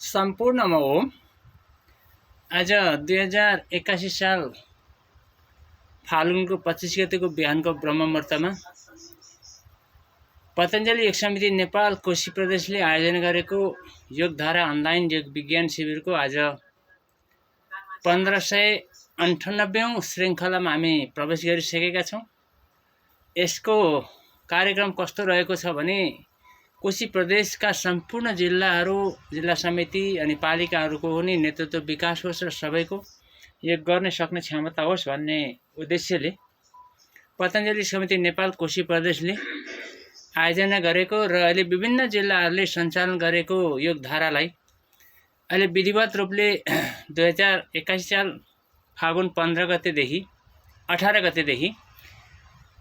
सम्पूर्णमा हो। आज 2081 साल फाल्गुनको 25 गतेको बिहानको ब्रह्ममुहूर्तमा पतञ्जलि योग समिति नेपाल कोशी प्रदेशले आयोजना गरेको योगधारा अनलाइन योग विज्ञान शिविरको आज 1598औं श्रृङ्खलामा हामी प्रवेश गरिसकेका छौँ। यसको कार्यक्रम कस्तो रहेको छ भने कोशी प्रदेशका सम्पूर्ण जिल्लाहरू, जिल्ला समिति अनि पालिकाहरूको पनि नेतृत्व विकास होस् र सबैको योग गर्ने सक्ने क्षमता होस् भन्ने उद्देश्यले पतञ्जलि समिति नेपाल कोशी प्रदेशले आयोजना गरेको र अहिले विभिन्न जिल्लाहरूले सञ्चालन गरेको योग धारालाई अहिले विधिवत रूपले 2081 साल फागुन 15 गतेदेखि 18 गतेदेखि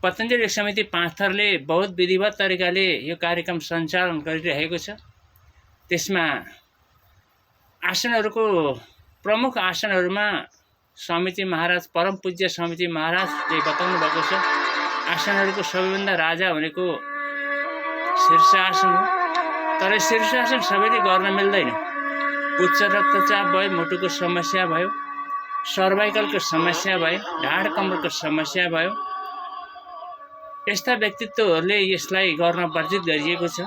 पतञ्जलि योग समिति पाँचथरले बहुत विधिवत तरिकाले यो कार्यक्रम सञ्चालन गरिरहेको छ। त्यसमा आसनहरूको प्रमुख आसनहरूमा समिति महाराज परम पूज्य समिति महाराजले बताउनु भएको छ। आसनहरूको सबैभन्दा राजा भनेको शीर्षासन हो, तर शीर्षासन सबैले गर्न मिल्दैन। उच्च रक्तचाप भयो, मुटुको समस्या भयो, सर्भाइकलको समस्या भयो, ढाड कमरको समस्या भयो, यस्ता व्यक्तित्वहरूले यसलाई गर्न वर्जित गरिएको छ।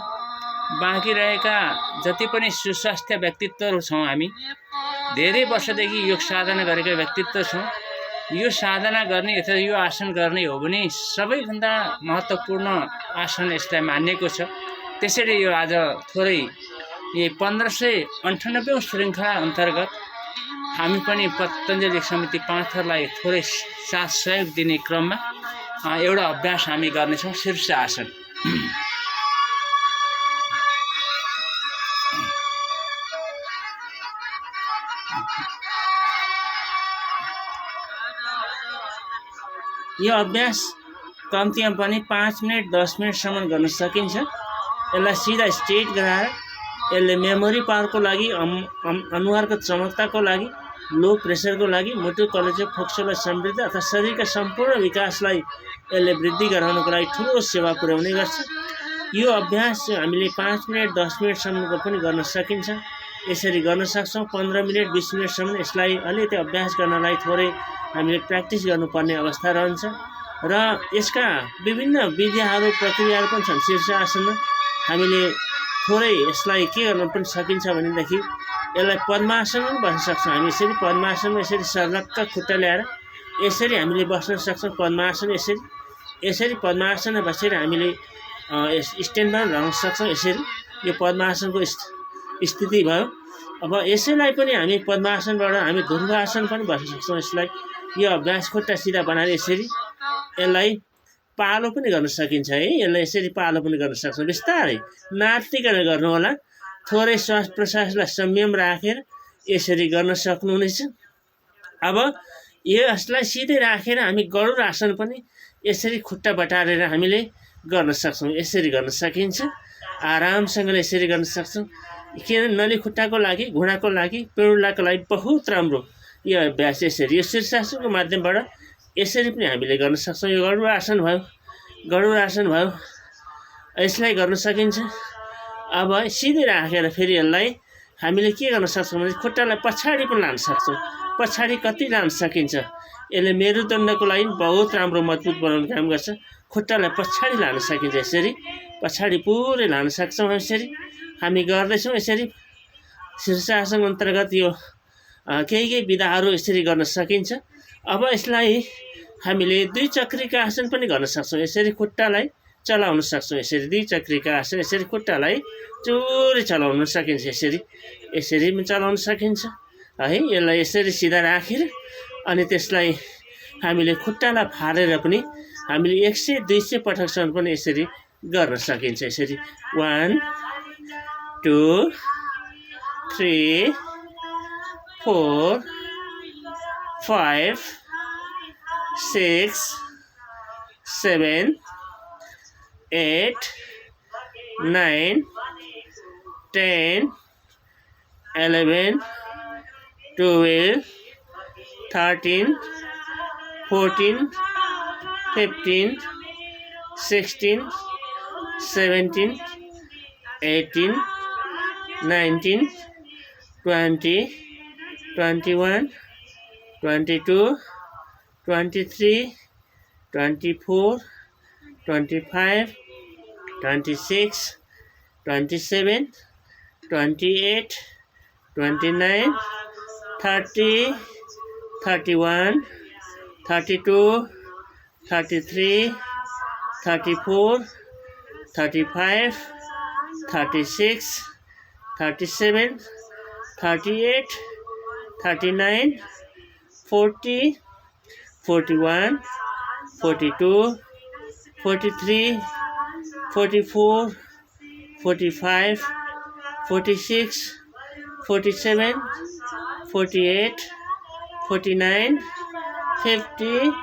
बाँकी रहेका जति पनि सुस्वास्थ्य व्यक्तित्वहरू छौँ, हामी धेरै वर्षदेखि योग साधना गरेका व्यक्तित्व छौँ। यो साधना गर्ने अथवा यो आसन गर्ने हो भने सबैभन्दा महत्त्वपूर्ण आसन यसलाई मानिएको छ। त्यसैले यो आज थोरै 1598औं श्रृङ्खला अन्तर्गत हामी पनि पतञ्जलि समिति पाँचथरलाई थोरै साथ सहयोग दिने क्रममा एउटा अभ्यास हामी गर्नेछौँ, शीर्ष आसन। यो अभ्यास कम्तीमा पनि 5 मिनट 10 मिनटसम्म गर्न सकिन्छ। यसलाई सिधा स्ट्रेट गराएर यसले मेमोरी पावरको लागि, अनुहारको चमकताको लागि, लो प्रेसरको लागि, मुटु कलेजो फोक्सोलाई समृद्ध अथवा शरीरका सम्पूर्ण विकासलाई यसले वृद्धि गराउनको लागि ठुलो सेवा पुर्याउने गर्छ। यो अभ्यास हामीले 5 मिनट 10 मिनटसम्मको पनि गर्न सकिन्छ। यसरी गर्न सक्छौँ। 15 मिनट 20 मिनटसम्म यसलाई अलिकति अभ्यास गर्नलाई थोरै हामीले प्र्याक्टिस गर्नुपर्ने अवस्था रहन्छ र यसका विभिन्न विधिहरू प्रक्रियाहरू पनि छन्। शीर्ष आसनमा हामीले थोरै यसलाई के गर्न पनि सकिन्छ भनेदेखि यसलाई पद्मासन पनि बस्न सक्छौँ। हामी यसरी पद्मासनमा यसरी सर्लक्क खुट्टा ल्याएर यसरी हामीले बस्न सक्छौँ। पद्मासन यसरी पद्मासनमा बसेर हामीले स्ट्यान्डमा रहन सक्छौँ। यसरी यो पद्मासनको स्थिति भयो। अब यसैलाई पनि हामी पद्मासनबाट हामी ध्रुवासन पनि बस्न सक्छौँ। यसलाई यो अभ्यास खुट्टा सिधा बनाएर यसरी यसलाई पालो पनि गर्न सकिन्छ है। यसलाई यसरी पालो पनि गर्न सक्छौँ। बिस्तारै नातिकन गर्नु होला। थोरै श्वास प्रश्वासलाई संयम राखेर यसरी गर्न सक्नुहुनेछ। अब यसलाई सिधै राखेर हामी गरुड आसन पनि यसरी खुट्टा बटारेर हामीले गर्न सक्छौँ। यसरी गर्न सकिन्छ। आरामसँगले यसरी गर्न सक्छौँ। किन नली खुट्टाको लागि, घुँडाको लागि, पेडुलाको लागि बहुत राम्रो यो अभ्यास। यसरी यो शीर्षासनको माध्यमबाट यसरी पनि हामीले गर्न सक्छौँ। यो गरुड आसन भयो। यसलाई गर्न सकिन्छ। अब सिधै राखेर फेरि यसलाई हामीले के गर्न सक्छौँ भने खुट्टालाई पछाडि पनि लान सक्छौँ। पछाडि कति लान सकिन्छ। यसले मेरुदण्डको लागि बहुत राम्रो मजबुत बनाउने काम गर्छ। खुट्टालाई पछाडि लान सकिन्छ। यसरी पछाडि पुरै लान सक्छौँ। यसरी हामी गर्दैछौँ। यसरी शीर्षासन अन्तर्गत यो केही विधाहरू यसरी गर्न सकिन्छ। अब यसलाई हामीले 2 चक्रीका आसन पनि गर्न सक्छौँ। यसरी खुट्टालाई चलाउन सक्छौँ। यसरी 2 चक्रीका आसन, यसरी खुट्टालाई चोरी चलाउन सकिन्छ। यसरी पनि चलाउन सकिन्छ है। यसलाई यसरी सिधा राखेर अनि त्यसलाई हामीले खुट्टालाई फालेर पनि हामीले 100-200 पटकसम्म पनि यसरी गर्न सकिन्छ। यसरी 1 2 3 4 5 6 7 8 9 10 11 12 13 14 15 16 17 18 19 20, 21, 22, 23, 24, 25, 26, 27, 28, 29, 30, 31, 32, 33, 34, 35, 36, 37, 38, 39, 40, 41, 42, 43, 44, 45, 46, 47, 48, 49, 50,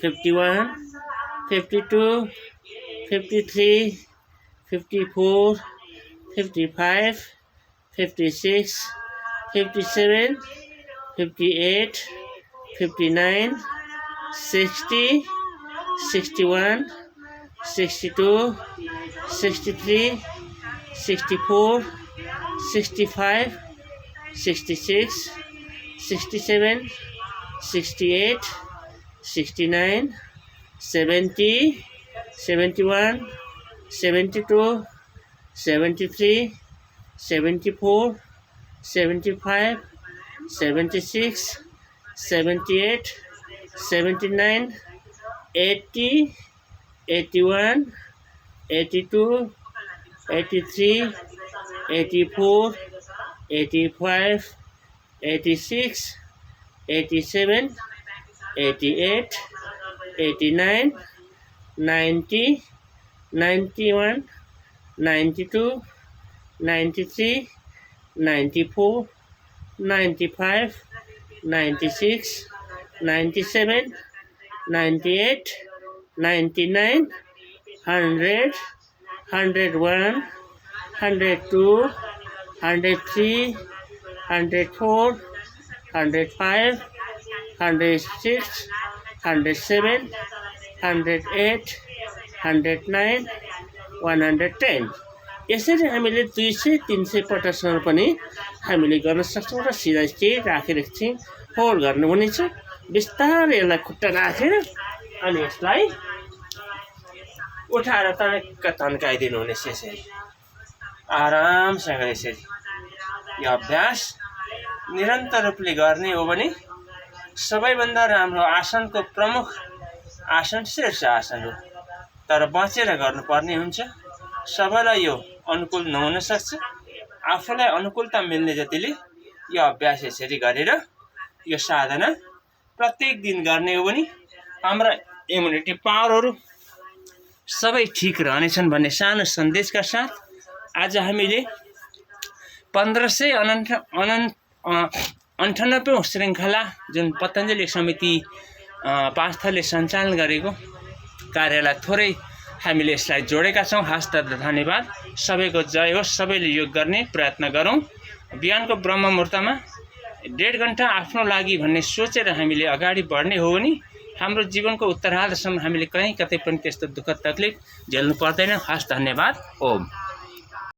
51, 52, 53, 54, 55, 56, 57, 58, 59, 60, 61, 62, 63, 64, 65, 66, 67, 68, 69, 70, 71, 72, 73, 74, 75, 76, 78, 79, 80, 81, 82, 83, 84, 85, 86, 87, 88, 89, 90, 91, 92, 93, 94, 95, 96, 97, 98, 99, 100, 101, 102, 103, 104, 105, 106, 107, 108, 109, 110. यसरी हामीले 200 300 पटकसम्म पनि हामीले गर्न सक्छौँ र सिधा स्ट्रेट राखेर एकछिन होल्ड गर्नुहुनेछ। बिस्तारै यसलाई खुट्टा राखेर अनि यसलाई उठाएर टनक्क तन्काइदिनु हुनेछ। यसरी आरामसँग यसरी यो अभ्यास निरन्तर रूपले गर्ने हो भने सबैभन्दा राम्रो आसनको प्रमुख आसन शीर्ष आसन हो, तर बचेर गर्नुपर्ने हुन्छ। सबैलाई यो अनुकूल नहुन सक्छ। आफूलाई अनुकूलता मिल्ने जतिले यो अभ्यास यसरी गरेर यो साधना प्रत्येक दिन गर्ने हो भने हाम्रा इम्युनिटी पावरहरू सबै ठिक रहनेछन् भन्ने सानो सन्देशका साथ आज हामीले 1598औं श्रृङ्खला जुन पतञ्जलि समिति पाँचथरले सञ्चालन गरेको कार्यलाई थोरै हामीले यसलाई जोडेका छौँ। हस्त धन्यवाद। सबैको जय होस्। सबैले योग गर्ने प्रयत्न गरौँ। बिहानको ब्रह्म मुहूर्तमा 1.5 घण्टा आफ्नो लागि भन्ने सोचेर हामीले अगाडि बढ्ने हो भने हाम्रो जीवनको उत्तरार्धसम्म हामीले कहीँ कतै पनि त्यस्तो दुःख तकलिफ झेल्नु पर्दैन। हस्, धन्यवाद। ओम।